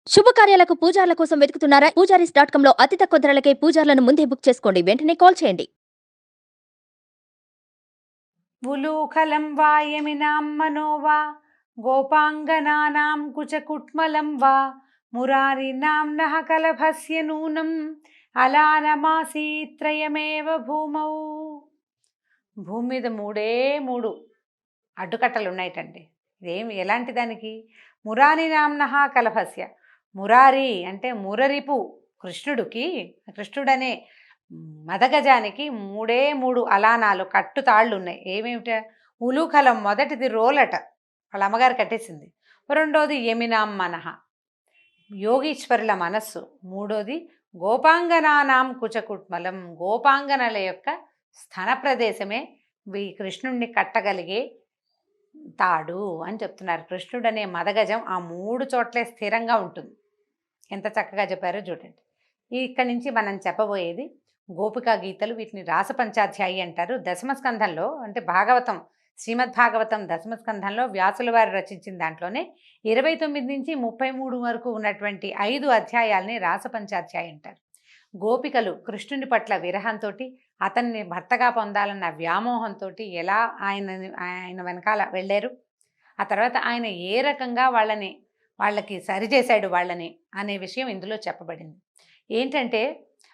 శుభకార్యాలకు పూజార్ల కోసం వెతుకుతున్నారా? పూజారీస్.com లో అతి తక్కువ ధరలకే పూజార్లను ముందే బుక్ చేసుకోండి. వెంటనే కాల్ చేయండి. ఉలూఖలం వా యమినాం మనో వా గోపాంగనానాం కుచకుట్మలం వా మురారినామ్నః కలభస్య నూనం అలానమాసీత్రయమేవ భూమౌ. భూమి మీద మూడే మూడు అడ్డుకట్టలు ఉన్నాయటండి. ఇదేమి ఎలాంటి దానికి? మురారి నామ్నః కలభస్య. మురారి అంటే మురరిపు కృష్ణుడికి, కృష్ణుడనే మదగజానికి మూడే మూడు అలానాలు కట్టుతాళ్ళు ఉన్నాయి. ఏమేమిట? ఉలూఖలం మొదటిది రోలట, వాళ్ళ అమ్మగారు కట్టేసింది. రెండోది యమినాం మనః యోగీశ్వరుల మనస్సు. మూడోది గోపాంగనానాం కుచకుట్మలం గోపాంగనల యొక్క స్థన ప్రదేశమే ఈ కృష్ణుణ్ణి కట్టగలిగే తాడు అని చెప్తున్నారు. కృష్ణుడు అనే మదగజం ఆ మూడు చోట్లే స్థిరంగా ఉంటుంది. ఎంత చక్కగా చెప్పారో చూడండి. ఇక్కడి నుంచి మనం చెప్పబోయేది గోపికా గీతలు. వీటిని రాసపంచాధ్యాయి అంటారు. దశమస్కంధంలో అంటే భాగవతం, శ్రీమద్ భాగవతం దశమస్కంధంలో వ్యాసుల వారు రచించిన దాంట్లోనే 29 నుంచి 33 వరకు ఉన్నటువంటి 5 అధ్యాయాల్ని రాసపంచాధ్యాయి అంటారు. గోపికలు కృష్ణుని పట్ల విరహంతో, అతన్ని భర్తగా పొందాలన్న వ్యామోహంతో ఎలా ఆయన వెనకాల వెళ్ళారు, ఆ తర్వాత ఆయన ఏ రకంగా వాళ్ళకి సరిచేశాడు వాళ్ళని అనే విషయం ఇందులో చెప్పబడింది. ఏంటంటే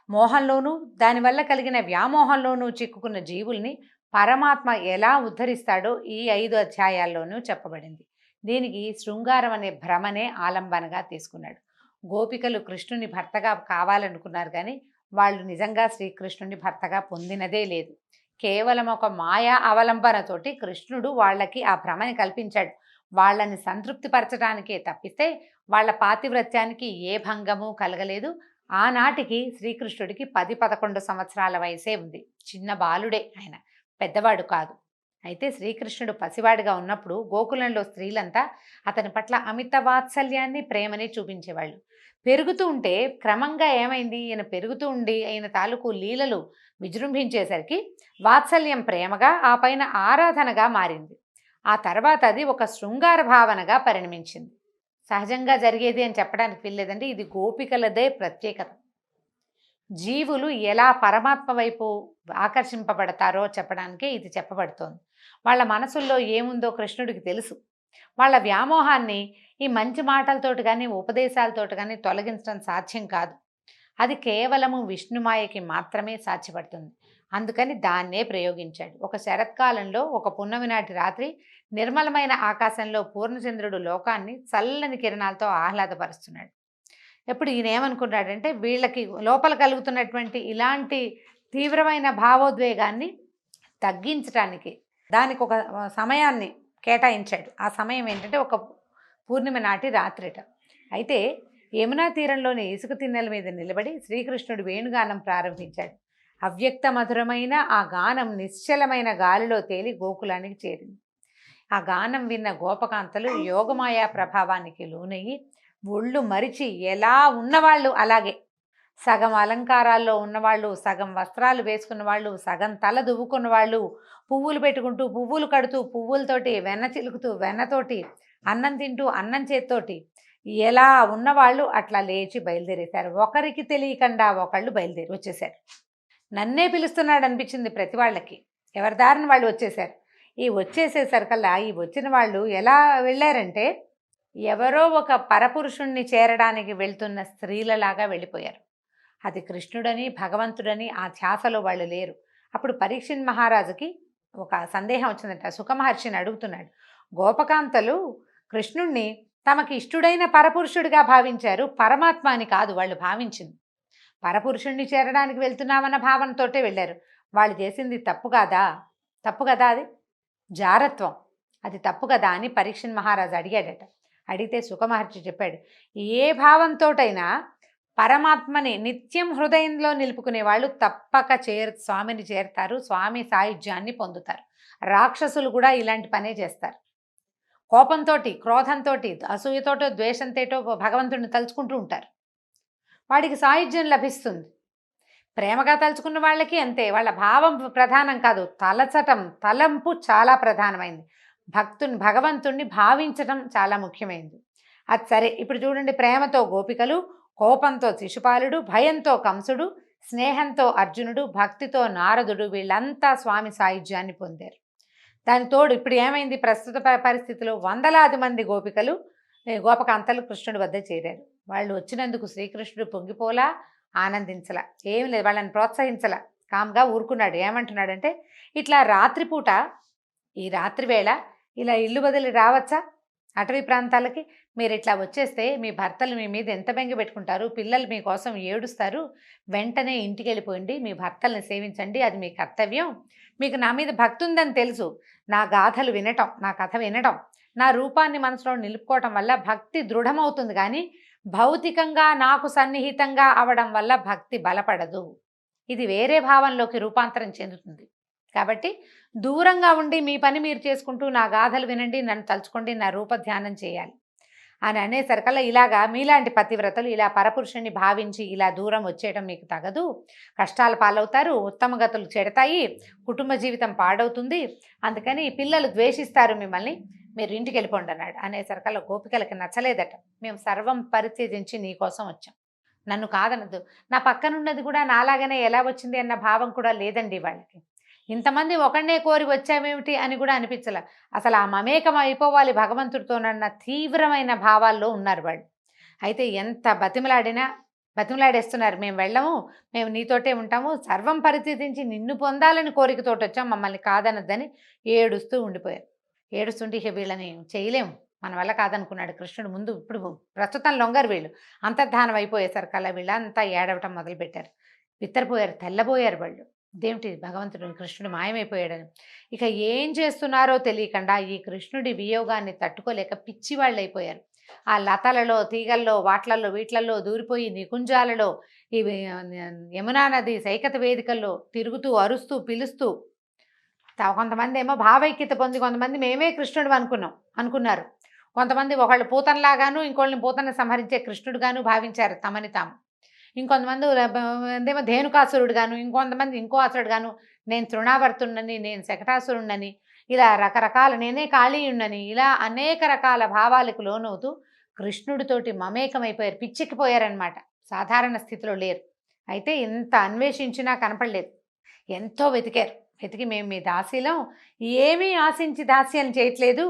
మోహంలోనూ దానివల్ల కలిగిన వ్యామోహంలోనూ చిక్కుకున్న జీవుల్ని పరమాత్మ ఎలా ఉద్ధరిస్తాడో ఈ 5 అధ్యాయాల్లోనూ చెప్పబడింది. దీనికి శృంగారం అనే భ్రమనే ఆలంబనగా తీసుకున్నాడు. గోపికలు కృష్ణుని భర్తగా కావాలనుకున్నారు, కానీ వాళ్ళు నిజంగా శ్రీకృష్ణుని భర్తగా పొందినదే లేదు. కేవలం ఒక మాయా అవలంబనతోటి కృష్ణుడు వాళ్ళకి ఆ భ్రమని కల్పించాడు. వాళ్ళని సంతృప్తిపరచడానికే తప్పిస్తే వాళ్ళ పాతివ్రత్యానికి ఏ భంగము కలగలేదు. ఆనాటికి శ్రీకృష్ణుడికి 10-11 సంవత్సరాల వయసే ఉంది. చిన్న బాలుడే ఆయన, పెద్దవాడు కాదు. అయితే శ్రీకృష్ణుడు పసివాడిగా ఉన్నప్పుడు గోకులంలో స్త్రీలంతా అతని పట్ల అమిత వాత్సల్యాన్ని, ప్రేమని చూపించేవాళ్ళు. పెరుగుతూ ఉంటే క్రమంగా ఏమైంది, ఈయన పెరుగుతూ ఉండి ఆయన తాలూకు లీలలు విజృంభించేసరికి వాత్సల్యం ప్రేమగా, ఆ పైన ఆరాధనగా మారింది. ఆ తర్వాత అది ఒక శృంగార భావనగా పరిణమించింది. సహజంగా జరిగేది అని చెప్పడానికి వీల్లేదండి. ఇది గోపికలదే ప్రత్యేకత. జీవులు ఎలా పరమాత్మ వైపు ఆకర్షింపబడతారో చెప్పడానికే ఇది చెప్పబడుతోంది. వాళ్ళ మనసుల్లో ఏముందో కృష్ణుడికి తెలుసు. వాళ్ళ వ్యామోహాన్ని ఈ మంచి మాటలతోటి కానీ ఉపదేశాలతోటి కానీ తొలగించడం సాధ్యం కాదు. అది కేవలము విష్ణుమాయకి మాత్రమే సాధ్యపడుతుంది. అందుకని దాన్నే ప్రయోగించాడు. ఒక శరత్కాలంలో ఒక పున్నమి నాటి రాత్రి నిర్మలమైన ఆకాశంలో పూర్ణచంద్రుడు లోకాన్ని చల్లని కిరణాలతో ఆహ్లాదపరుస్తున్నాడు. ఎప్పుడు ఈయన ఏమనుకున్నాడంటే వీళ్ళకి లోపల కలుగుతున్నటువంటి ఇలాంటి తీవ్రమైన భావోద్వేగాన్ని తగ్గించడానికి దానికి ఒక సమయాన్ని కేటాయించాడు. ఆ సమయం ఏంటంటే ఒక పూర్ణిమ నాటి రాత్రిట. అయితే యమునా తీరంలోని ఇసుక తిన్నెల మీద నిలబడి శ్రీకృష్ణుడు వేణుగానం ప్రారంభించాడు. అవ్యక్త మధురమైన ఆ గానం నిశ్చలమైన గాలిలో తేలి గోకులానికి చేరింది. ఆ గానం విన్న గోపకాంతలు యోగమాయా ప్రభావానికి లోనయ్యి ఒళ్ళు మరిచి ఎలా ఉన్నవాళ్ళు అలాగే సగం అలంకారాల్లో ఉన్నవాళ్ళు, సగం వస్త్రాలు వేసుకున్న వాళ్ళు, సగం తల దువ్వుకున్న వాళ్ళు, పువ్వులు పెట్టుకుంటూ, పువ్వులు కడుతూ, పువ్వులతోటి వెన్న చిలుకుతూ, వెన్నతోటి అన్నం తింటూ, అన్నం చేత్తోటి ఎలా ఉన్నవాళ్ళు అట్లా లేచి బయలుదేరేశారు. ఒకరికి తెలియకుండా ఒకళ్ళు బయలుదేరి వచ్చేశారు. నన్నే పిలుస్తున్నాడు అనిపించింది ప్రతి వాళ్ళకి. ఎవరి దారిని వాళ్ళు వచ్చేశారు. ఈ వచ్చేసేసరికల్లా ఈ వచ్చిన వాళ్ళు ఎలా వెళ్ళారంటే ఎవరో ఒక పరపురుషుణ్ణి చేరడానికి వెళ్తున్న స్త్రీలలాగా వెళ్ళిపోయారు. అది కృష్ణుడని, భగవంతుడని ఆ ధ్యాసలో వాళ్ళు లేరు. అప్పుడు పరీక్షిత్ మహారాజుకి ఒక సందేహం వచ్చిందంట. సుఖమహర్షిని అడుగుతున్నాడు, గోపకాంతలు కృష్ణుణ్ణి తమకి ఇష్టుడైన పరపురుషుడిగా భావించారు, పరమాత్మ అని కాదు వాళ్ళు భావించింది. పరపురుషుణ్ణి చేరడానికి వెళ్తున్నామన్న భావనతోటే వెళ్ళారు. వాళ్ళు చేసింది తప్పు కాదా? తప్పు కదా, అది జారత్వం, అది తప్పు కదా అని పరీక్షిత్ మహారాజు అడిగాడట. అడిగితే సుఖమహర్షి చెప్పాడు, ఏ భావంతోటైనా పరమాత్మని నిత్యం హృదయంలో నిలుపుకునే వాళ్ళు తప్పక స్వామిని చేరతారు, స్వామి సాయుధ్యాన్ని పొందుతారు. రాక్షసులు కూడా ఇలాంటి పనే చేస్తారు. కోపంతో, క్రోధంతో, అసూయతోటో ద్వేషంతోటో భగవంతుడిని తలుచుకుంటూ ఉంటారు. వాడికి సాయుధ్యం లభిస్తుంది. ప్రేమగా తలుచుకున్న వాళ్ళకి అంతే. వాళ్ళ భావం ప్రధానం కాదు, తలచటం, తలంపు చాలా ప్రధానమైంది. భగవంతుణ్ణి భావించటం చాలా ముఖ్యమైనది. అది సరే. ఇప్పుడు చూడండి, ప్రేమతో గోపికలు, కోపంతో శిశుపాలుడు, భయంతో కంసుడు, స్నేహంతో అర్జునుడు, భక్తితో నారదుడు, వీళ్ళంతా స్వామి సాయుధ్యాన్ని పొందారు. దాని తోడు ఇప్పుడు ఏమైంది, ప్రస్తుత పరిస్థితిలో వందలాది మంది గోపికలు గోపకాంతలు కృష్ణుడి వద్ద చేరారు. వాళ్ళు వచ్చినందుకు శ్రీకృష్ణుడు పొంగిపోలా, ఆనందించలా, ఏం లేదు, వాళ్ళని ప్రోత్సహించలా, కామ్గా ఊరుకున్నాడు. ఏమంటున్నాడంటే, ఇట్లా రాత్రిపూట, ఈ రాత్రి వేళ ఇలా ఇల్లు వదిలి రావచ్చా అటవీ ప్రాంతాలకి? మీరు ఇట్లా వచ్చేస్తే మీ భర్తలు మీ మీద ఎంత బెంగ పెట్టుకుంటారు, పిల్లలు మీకోసం ఏడుస్తారు. వెంటనే ఇంటికి వెళ్ళిపోయింది, మీ భర్తల్ని సేవించండి, అది మీ కర్తవ్యం. మీకు నా మీద భక్తి ఉందని తెలుసు. నా గాథలు వినటం, నా కథ వినటం, నా రూపాన్ని మనసులో నిలుపుకోవటం వల్ల భక్తి దృఢమవుతుంది, కానీ భౌతికంగా నాకు సన్నిహితంగా అవడం వల్ల భక్తి బలపడదు. ఇది వేరే భావంలోకి రూపాంతరం చెందుతుంది. కాబట్టి దూరంగా ఉండి మీ పని మీరు చేసుకుంటూ నా గాథలు వినండి, నన్ను తలుచుకోండి, నా రూపధ్యానం చేయాలి అని అనేసరికల్లా, ఇలాగా మీలాంటి పతివ్రతలు ఇలా పరపురుషుణ్ణి భావించి ఇలా దూరం వచ్చేయడం మీకు తగదు, కష్టాల పాలవుతారు, ఉత్తమ గతులు చెడతాయి, కుటుంబ జీవితం పాడవుతుంది, అందుకని పిల్లలు ద్వేషిస్తారు మిమ్మల్ని, మీరు ఇంటికి వెళ్ళిపోండి అన్నాడు. అనేసరికల్లా గోపికలకి నచ్చలేదట. మేము సర్వం పరిత్యజించి నీ కోసం వచ్చాం, నన్ను కాదనద్దు. నా పక్కనున్నది కూడా నాలాగనే ఎలా వచ్చింది అన్న భావం కూడా లేదండి వాళ్ళకి. ఇంతమంది ఒకడినే కోరి వచ్చామేమిటి అని కూడా అనిపించలే. అసలు ఆ మమేకం అయిపోవాలి భగవంతుడితోనన్న తీవ్రమైన భావాల్లో ఉన్నారు వాళ్ళు. అయితే ఎంత బతిమలాడేస్తున్నారు, మేము వెళ్ళము, మేము నీతోటే ఉంటాము, సర్వం పరిత్యజించి నిన్ను పొందాలని కోరికతోటి వచ్చాం, మమ్మల్ని కాదనద్దని ఏడుస్తూ ఉండిపోయారు. ఏడుస్తుంటే ఇక వీళ్ళని చేయలేము, మన వల్ల కాదనుకున్నాడు కృష్ణుడు. ముందు ఇప్పుడు ప్రస్తుతం లొంగరు వీళ్ళు, అంతర్ధానం అయిపోయేసరికల్లా వీళ్ళంతా ఏడవటం మొదలుపెట్టారు. బిత్తరపోయారు, తెల్లబోయారు వాళ్ళు. ఇదేమిటి, భగవంతుడు కృష్ణుడు మాయమైపోయాడని. ఇక ఏం చేస్తున్నారో తెలియకుండా ఈ కృష్ణుడి వియోగాన్ని తట్టుకోలేక పిచ్చివాళ్ళు అయిపోయారు. ఆ లతలలో, తీగల్లో, వాట్లల్లో, వీట్లల్లో దూరిపోయి నికుంజాలలో, ఈ యమునా నది సైకత వేదికల్లో తిరుగుతూ అరుస్తూ పిలుస్తూ, కొంతమంది ఏమో భావైక్యత పొంది, కొంతమంది మేమే కృష్ణుడు అనుకున్నారు. కొంతమంది ఒకళ్ళు పూతనలాగాను, ఇంకోళ్ళని పూతన సంహరించే కృష్ణుడుగాను భావించారు తమని తాము. ఇంకొంతమంది ఏమో ధేనుకాసురుడు గాను, ఇంకొంతమంది ఇంకో అసురుడు గాను, నేను తృణావర్తున్నని, నేను శకటాసురుణ్ణని, ఇలా రకరకాల, నేనే కాళీయుణ్ణని, ఇలా అనేక రకాల భావాలకు లోనవుతూ కృష్ణుడితోటి మమేకమైపోయారు, పిచ్చెక్కిపోయారనమాట. సాధారణ స్థితిలో లేరు. అయితే ఇంత అన్వేషించినా కనపడలేదు. ఎంతో వెతికారు. వెతికి మేము మీ దాసీలం, ఏమీ ఆశించి దాస్యం చేయట్లేదు,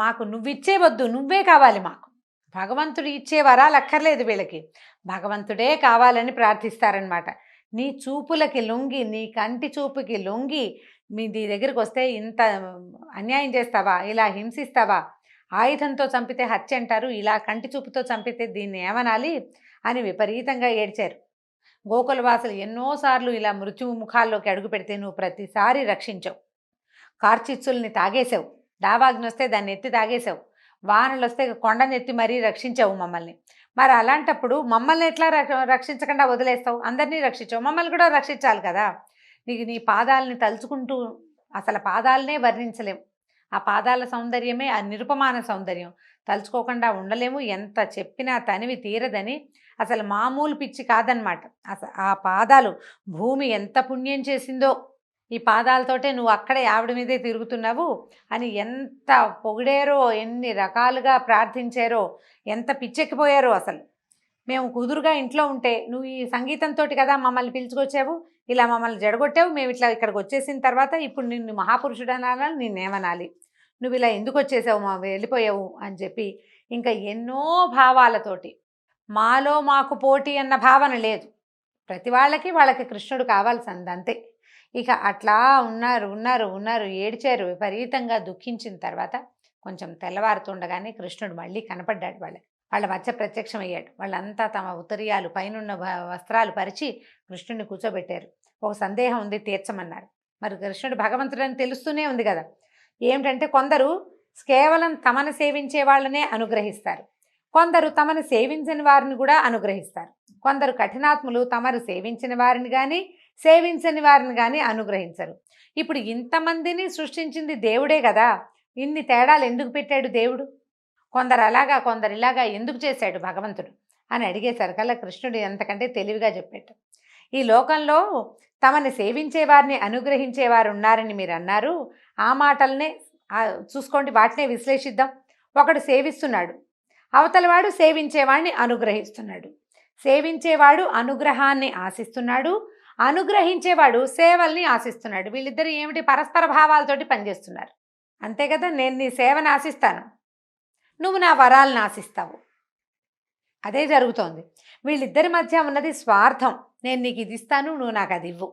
మాకు నువ్విచ్చే వద్దు, నువ్వే కావాలి మాకు. భగవంతుడు ఇచ్చే వరాలు అక్కర్లేదు వీళ్ళకి, భగవంతుడే కావాలని ప్రార్థిస్తారనమాట. నీ చూపులకి లొంగి, నీ కంటి చూపుకి లొంగి నీ దగ్గరికి వస్తే ఇంత అన్యాయం చేస్తావా, ఇలా హింసిస్తావా, ఆయుధంతో చంపితే హత్య అంటారు, ఇలా కంటి చూపుతో చంపితే దీన్ని ఏమనాలి అని విపరీతంగా ఏడ్చారు. గోకులవాసులు ఎన్నోసార్లు ఇలా మృత్యువు ముఖాల్లోకి అడుగు పెడితే నువ్వు ప్రతిసారి రక్షించావు. కార్చిచ్చుల్ని తాగేసావు, దావాగ్ని వస్తే దాన్ని ఎత్తి తాగేసావు, వానలు వస్తే కొండనెత్తి మరీ రక్షించావు మమ్మల్ని. మరి అలాంటప్పుడు మమ్మల్ని ఎట్లా రక్షించకుండా వదిలేస్తావు? అందరినీ రక్షించావు, మమ్మల్ని కూడా రక్షించాలి కదా. నీ పాదాలని తలుచుకుంటూ, అసలు పాదాలనే వర్ణించలేము, ఆ పాదాల సౌందర్యమే ఆ నిరుపమాన సౌందర్యం, తలుచుకోకుండా ఉండలేము. ఎంత చెప్పినా తనివి తీరదని, అసలు మామూలు పిచ్చి కాదనమాట. ఆ పాదాలు, భూమి ఎంత పుణ్యం చేసిందో ఈ పాదాలతోటే నువ్వు అక్కడే ఆవిడ మీదే తిరుగుతున్నావు అని ఎంత పొగిడారో, ఎన్ని రకాలుగా ప్రార్థించారో, ఎంత పిచ్చెక్కిపోయారో. అసలు మేము కుదురుగా ఇంట్లో ఉంటే నువ్వు ఈ సంగీతంతో కదా మమ్మల్ని పిలుచుకొచ్చావు, ఇలా మమ్మల్ని జడగొట్టావు, మేము ఇట్లా ఇక్కడికి వచ్చేసిన తర్వాత ఇప్పుడు నిన్ను మహాపురుషుడు అనాలి, నిన్నేమనాలి, నువ్వు ఇలా ఎందుకు వచ్చేసావు, వెళ్ళిపోయావు అని చెప్పి ఇంకా ఎన్నో భావాలతోటి. మాలో మాకు పోటీ అన్న భావన లేదు, ప్రతి వాళ్ళకి కృష్ణుడు కావాల్సింది అంతే. ఇక అట్లా ఉన్నారు, ఏడ్చారు, విపరీతంగా దుఃఖించిన తర్వాత కొంచెం తెల్లవారుతుండగానే కృష్ణుడు మళ్ళీ కనపడ్డాడు. వాళ్ళ మధ్య ప్రత్యక్షమయ్యాడు. వాళ్ళంతా తమ ఉత్తరీయాలు, పైనున్న వస్త్రాలు పరిచి కృష్ణుడిని కూర్చోబెట్టారు. ఒక సందేహం ఉంది, తీర్చమన్నారు. మరి కృష్ణుడు భగవంతుడని తెలుస్తూనే ఉంది కదా. ఏమిటంటే, కొందరు కేవలం తమను సేవించే వాళ్ళనే అనుగ్రహిస్తారు, కొందరు తమను సేవించని వారిని కూడా అనుగ్రహిస్తారు, కొందరు కఠినాత్ములు తమరు సేవించిన వారిని కానీ సేవించని వారిని కానీ అనుగ్రహించరు. ఇప్పుడు ఇంతమందిని సృష్టించింది దేవుడే కదా, ఇన్ని తేడాలు ఎందుకు పెట్టాడు దేవుడు? కొందరు అలాగా, కొందరు ఇలాగా ఎందుకు చేశాడు భగవంతుడు అని అడిగేసరికల్లా కృష్ణుడు ఎంతకంటే తెలివిగా చెప్పాడు. ఈ లోకంలో తమని సేవించే వారిని అనుగ్రహించేవారు ఉన్నారని మీరు అన్నారు, ఆ మాటలనే చూసుకోండి, వాటినే విశ్లేషిద్దాం. ఒకడు సేవిస్తున్నాడు, అవతలవాడు సేవించేవాడిని అనుగ్రహిస్తున్నాడు. సేవించేవాడు అనుగ్రహాన్ని ఆశిస్తున్నాడు, అనుగ్రహించేవాడు సేవల్ని ఆశిస్తున్నాడు. వీళ్ళిద్దరు ఏమిటి, పరస్పర భావాలతోటి పనిచేస్తున్నారు. అంతే కదా, నేను నీ సేవను ఆశిస్తాను, నువ్వు నా వరాలను ఆశిస్తావు. అదే జరుగుతోంది. వీళ్ళిద్దరి మధ్య ఉన్నది స్వార్థం. నేను నీకు ఇది ఇస్తాను, నువ్వు నాకు అది ఇవ్వు.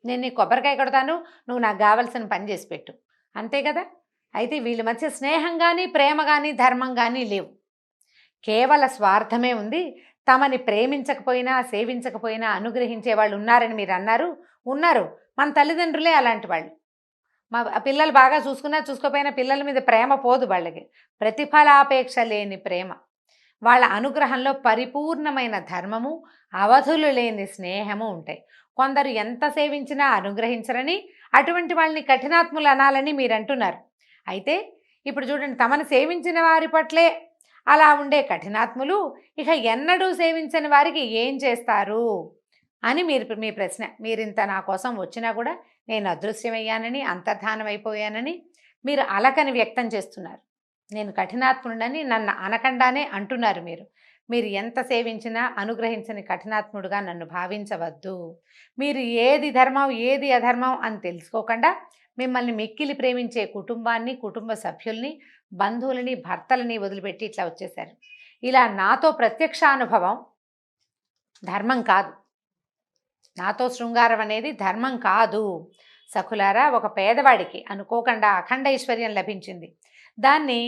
నేను నీకు కొబ్బరికాయ కొడతాను, నువ్వు నాకు కావలసిన పని చేసి పెట్టు. అంతే కదా. అయితే వీళ్ళ మధ్య స్నేహం కానీ, ప్రేమ కానీ, ధర్మం కానీ లేవు. కేవల స్వార్థమే ఉంది. తమని ప్రేమించకపోయినా, సేవించకపోయినా అనుగ్రహించే వాళ్ళు ఉన్నారని మీరు అన్నారు. ఉన్నారు. మన తల్లిదండ్రులే అలాంటి వాళ్ళు. మా పిల్లలు బాగా చూసుకున్నా చూసుకోకపోయినా పిల్లల మీద ప్రేమ పోదు వాళ్ళకి. ప్రతిఫలాపేక్ష లేని ప్రేమ. వాళ్ళ అనుగ్రహంలో పరిపూర్ణమైన ధర్మము, అవధులు లేని స్నేహము ఉంటాయి. కొందరు ఎంత సేవించినా అనుగ్రహించరని, అటువంటి వాళ్ళని కఠినాత్ములు అనాలని మీరు అంటున్నారు. అయితే ఇప్పుడు చూడండి, తమను సేవించిన వారి పట్లే అలా ఉండే కఠినాత్ములు ఇక ఎన్నడూ సేవించని వారికి ఏం చేస్తారు అని మీ ప్రశ్న. మీరింత నా కోసం వచ్చినా కూడా నేను అదృశ్యమయ్యానని, అంతర్ధానం అయిపోయానని మీరు అలకని వ్యక్తం చేస్తున్నారు. నేను కఠినాత్ముడని నన్ను అనకుండానే అంటున్నారు. మీరు ఎంత సేవించినా అనుగ్రహించని కఠినాత్ముడుగా నన్ను భావించవద్దు. మీరు ఏది ధర్మం ఏది అధర్మం అని తెలుసుకోకుండా మిమ్మల్ని మిక్కిలి ప్రేమించే కుటుంబాన్ని, కుటుంబ సభ్యుల్ని, బంధువులని, భర్తలని వదిలిపెట్టి ఇట్లా వచ్చేశారు. ఇలా నాతో ప్రత్యక్ష అనుభవం ధర్మం కాదు. నాతో శృంగారం అనేది ధర్మం కాదు. సఖులారా, ఒక పేదవాడికి అనుకోకుండా అఖండ ఐశ్వర్యం లభించింది. దాన్ని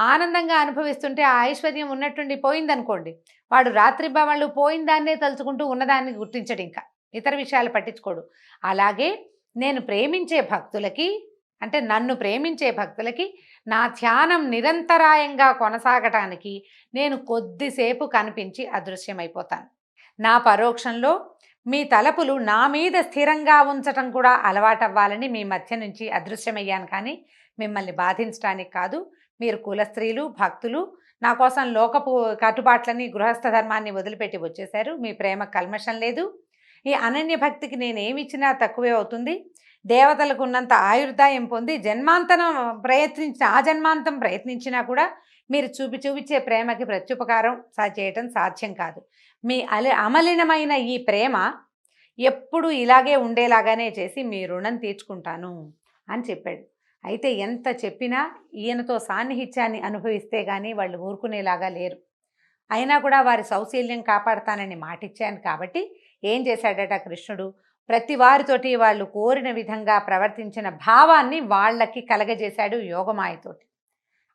ఆనందంగా అనుభవిస్తుంటే ఆ ఐశ్వర్యం ఉన్నట్టుండి పోయిందనుకోండి, వాడు రాత్రిబవళ్ళు పోయిన దాన్నే తలుచుకుంటూ ఉన్నదాన్ని గుర్తించడు, ఇంకా ఇతర విషయాలు పట్టించుకోడు. అలాగే నేను ప్రేమించే భక్తులకి, అంటే నన్ను ప్రేమించే భక్తులకి నా ధ్యానం నిరంతరాయంగా కొనసాగటానికి నేను కొద్దిసేపు కనిపించి అదృశ్యమైపోతాను. నా పరోక్షంలో మీ తలపులు నా మీద స్థిరంగా ఉంచటం కూడా అలవాటవ్వాలని మీ మధ్య నుంచి అదృశ్యమయ్యాను, కానీ మిమ్మల్ని బాధించడానికి కాదు. మీరు కులస్త్రీలు, భక్తులు, నా కోసం లోకపు కట్టుబాట్లని, గృహస్థ ధర్మాన్ని వదిలిపెట్టి వచ్చేశారు. మీ ప్రేమ కల్మషం లేదు. ఈ అనన్య భక్తికి నేనేమిచ్చినా తక్కువే అవుతుంది. దేవతలకు ఉన్నంత ఆయుర్దాయం పొంది ఆ జన్మాంతం ప్రయత్నించినా కూడా మీరు చూపించే ప్రేమకి ప్రత్యుపకారం చేయటం సాధ్యం కాదు. మీ అమలినమైన ఈ ప్రేమ ఎప్పుడు ఇలాగే ఉండేలాగానే చేసి మీ రుణం తీర్చుకుంటాను అని చెప్పాడు. అయితే ఎంత చెప్పినా ఈయనతో సాన్నిహిత్యాన్ని అనుభవిస్తే కానీ వాళ్ళు ఊరుకునేలాగా లేరు. అయినా కూడా వారి సౌశీల్యం కాపాడతానని మాటిచ్చాను కాబట్టి ఏం చేశాడట కృష్ణుడు, ప్రతి వారితోటి వాళ్ళు కోరిన విధంగా ప్రవర్తించిన భావాన్ని వాళ్ళకి కలగజేశాడు యోగమాయతోటి.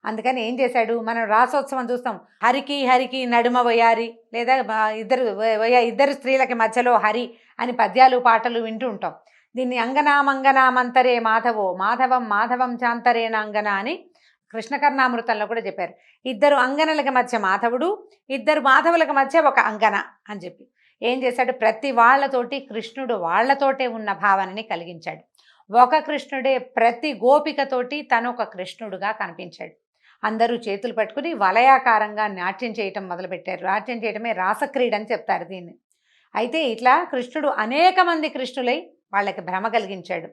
అందుకని ఏం చేశాడు, మనం రాసోత్సవం చూస్తాం, హరికి నడుమ వయారి, లేదా ఇద్దరు స్త్రీలకి మధ్యలో హరి అని పద్యాలు పాటలు వింటూ ఉంటాం. దీన్ని అంగనామంతరే మాధవో మాధవం మాధవం చాంతరేణ అంగన అని కృష్ణకర్ణామృతంలో కూడా చెప్పారు. ఇద్దరు అంగనలకి మధ్య మాధవుడు, ఇద్దరు మాధవులకు మధ్య ఒక అంగన అని చెప్పి ఏం చేశాడు, ప్రతి వాళ్ళతోటి కృష్ణుడు వాళ్ళతోటే ఉన్న భావనని కలిగించాడు. ఒక కృష్ణుడే ప్రతి గోపికతోటి తను ఒక కృష్ణుడుగా కనిపించాడు. అందరూ చేతులు పట్టుకుని వలయాకారంగా నాట్యం చేయటం మొదలుపెట్టారు. నాట్యం చేయటమే రాసక్రీడ అని చెప్తారు దీన్ని. అయితే ఇట్లా కృష్ణుడు అనేక మంది కృష్ణులై వాళ్ళకి భ్రమ కలిగించాడు.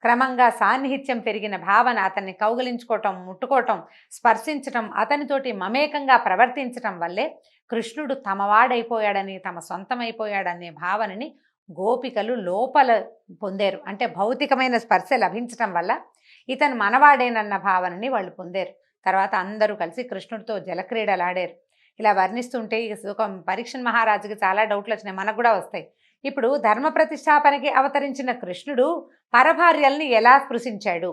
క్రమంగా సాన్నిహిత్యం పెరిగిన భావన, అతన్ని కౌగిలించుకోవటం, ముట్టుకోవటం, స్పర్శించటం, అతనితోటి మమేకంగా ప్రవర్తించటం వల్లే కృష్ణుడు తమవాడైపోయాడని, తమ సొంతమైపోయాడనే భావనని గోపికలు లోపల పొందారు. అంటే భౌతికమైన స్పర్శ లభించటం వల్ల ఇతను మనవాడేనన్న భావనని వాళ్ళు పొందారు. తర్వాత అందరూ కలిసి కృష్ణుడితో జలక్రీడలాడారు. ఇలా వర్ణిస్తుంటే ఒక పరీక్షణ్ మహారాజుకి చాలా డౌట్లు వచ్చినాయి, మనకు కూడా వస్తాయి. ఇప్పుడు ధర్మ ప్రతిష్టాపనకి అవతరించిన కృష్ణుడు పరభార్యల్ని ఎలా స్పృశించాడు,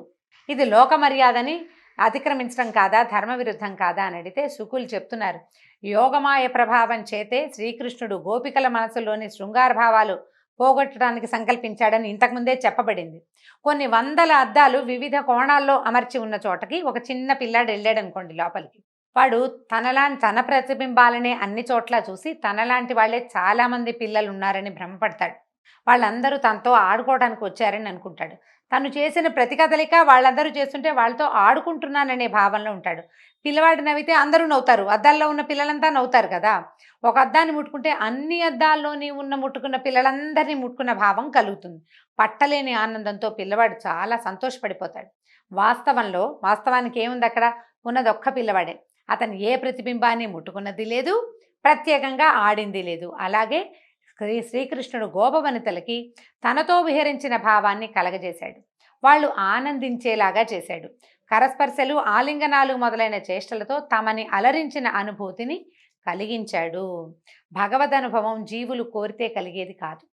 ఇది లోక మర్యాదని అతిక్రమించడం కాదా, ధర్మ విరుద్ధం కాదా అని అడిగితే శుకులు చెప్తున్నారు, యోగమాయ ప్రభావం చేతే శ్రీకృష్ణుడు గోపికల మనసులోని శృంగార భావాలు పోగొట్టడానికి సంకల్పించాడని ఇంతకుముందే చెప్పబడింది. కొన్ని వందల అద్దాలు వివిధ కోణాల్లో అమర్చి ఉన్న చోటకి ఒక చిన్న పిల్లాడు వెళ్ళాడు అనుకోండి లోపలికి. వాడు తన ప్రతిబింబాలనే అన్ని చోట్ల చూసి తనలాంటి వాళ్ళే చాలామంది పిల్లలు ఉన్నారని భ్రమపడతాడు. వాళ్ళందరూ తనతో ఆడుకోవడానికి వచ్చారని అనుకుంటాడు. తను చేసిన ప్రతి కదలిక వాళ్ళందరూ చేస్తుంటే వాళ్ళతో ఆడుకుంటున్నాననే భావనలో ఉంటాడు. పిల్లవాడు నవ్వితే అందరూ నవ్వుతారు, అద్దాల్లో ఉన్న పిల్లలంతా నవ్వుతారు కదా. ఒక అద్దాన్ని ముట్టుకుంటే అన్ని అద్దాల్లోని ముట్టుకున్న పిల్లలందరినీ ముట్టుకున్న భావం కలుగుతుంది. పట్టలేని ఆనందంతో పిల్లవాడు చాలా సంతోషపడిపోతాడు. వాస్తవానికి ఏముంది అక్కడ, ఉన్నది ఒక్క పిల్లవాడే. అతను ఏ ప్రతిబింబాన్ని ముట్టుకున్నది లేదు, ప్రత్యేకంగా ఆడింది లేదు. అలాగే శ్రీకృష్ణుడు గోపవనితలకి తనతో విహరించిన భావాన్ని కలగజేశాడు. వాళ్ళు ఆనందించేలాగా చేశాడు. కరస్పర్శలు, ఆలింగనాలు మొదలైన చేష్టలతో తమని అలరించిన అనుభూతిని కలిగించాడు. భగవదనుభవం జీవులు కోరితే కలిగేది కాదు,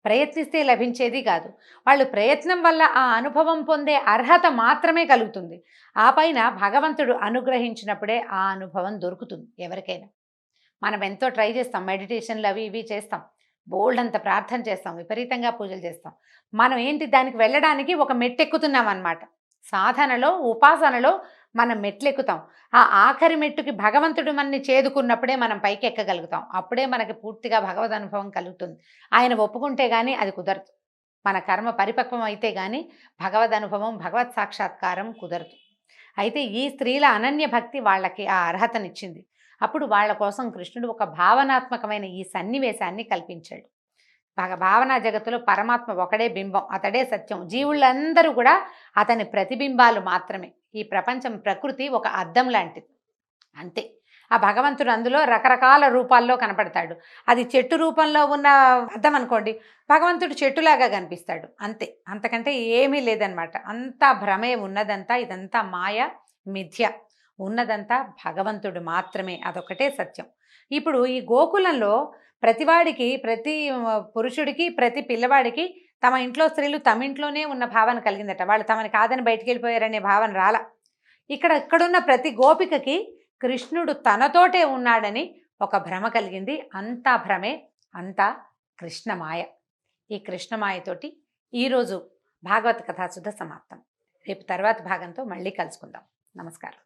ప్రయత్నిస్తే లభించేది కాదు. వాళ్ళు ప్రయత్నం వల్ల ఆ అనుభవం పొందే అర్హత మాత్రమే కలుగుతుంది. ఆ పైన భగవంతుడు అనుగ్రహించినప్పుడే ఆ అనుభవం దొరుకుతుంది ఎవరికైనా. మనం ఎంతో ట్రై చేస్తాం, మెడిటేషన్లు అవి ఇవి చేస్తాం, బోల్డ్ అంత ప్రార్థన చేస్తాం, విపరీతంగా పూజలు చేస్తాం. మనం ఏంటి, దానికి వెళ్ళడానికి ఒక మెట్టెక్కుతున్నాం అన్నమాట. సాధనలో, ఉపాసనలో మనం మెట్లెక్కుతాం. ఆ ఆఖరి మెట్టుకి భగవంతుడు మనని చేదుకున్నప్పుడే మనం పైకి ఎక్కగలుగుతాం. అప్పుడే మనకి పూర్తిగా భగవద్ అనుభవం కలుగుతుంది. ఆయన ఒప్పుకుంటే కానీ అది కుదరదు. మన కర్మ పరిపక్వం అయితే కానీ భగవద్ అనుభవం, భగవత్ సాక్షాత్కారం కుదరదు. అయితే ఈ స్త్రీల అనన్య భక్తి వాళ్ళకి ఆ అర్హతనిచ్చింది. అప్పుడు వాళ్ళ కోసం కృష్ణుడు ఒక భావనాత్మకమైన ఈ సన్నివేశాన్ని కల్పించాడు. భావనా జగత్తులో పరమాత్మ ఒకడే బింబం, అతడే సత్యం, జీవులందరూ కూడా అతని ప్రతిబింబాలు మాత్రమే. ఈ ప్రపంచం, ప్రకృతి ఒక అద్దం లాంటిది, అంతే. ఆ భగవంతుడు అందులో రకరకాల రూపాల్లో కనపడతాడు. అది చెట్టు రూపంలో ఉన్న అద్దం అనుకోండి, భగవంతుడు చెట్టులాగా కనిపిస్తాడు, అంతే. అంతకంటే ఏమీ లేదనమాట. అంతా భ్రమే, ఉన్నదంతా ఇదంతా మాయ, మిథ్య. ఉన్నదంతా భగవంతుడు మాత్రమే, అదొకటే సత్యం. ఇప్పుడు ఈ గోకులంలో ప్రతివాడికి, ప్రతి పురుషుడికి, ప్రతి పిల్లవాడికి తమ ఇంట్లో స్త్రీలు తమ ఇంట్లోనే ఉన్న భావన కలిగిందట. వాళ్ళు తమని కాదని బయటికి వెళ్ళిపోయారనే భావన రాల. ఇక్కడున్న ప్రతి గోపికకి కృష్ణుడు తనతోటే ఉన్నాడని ఒక భ్రమ కలిగింది. అంతా భ్రమే, అంతా కృష్ణమాయ. ఈ కృష్ణమాయతోటి ఈరోజు భాగవత కథాసుధ సమాప్తం. రేపు తర్వాత భాగంతో మళ్ళీ కలుసుకుందాం. నమస్కారం.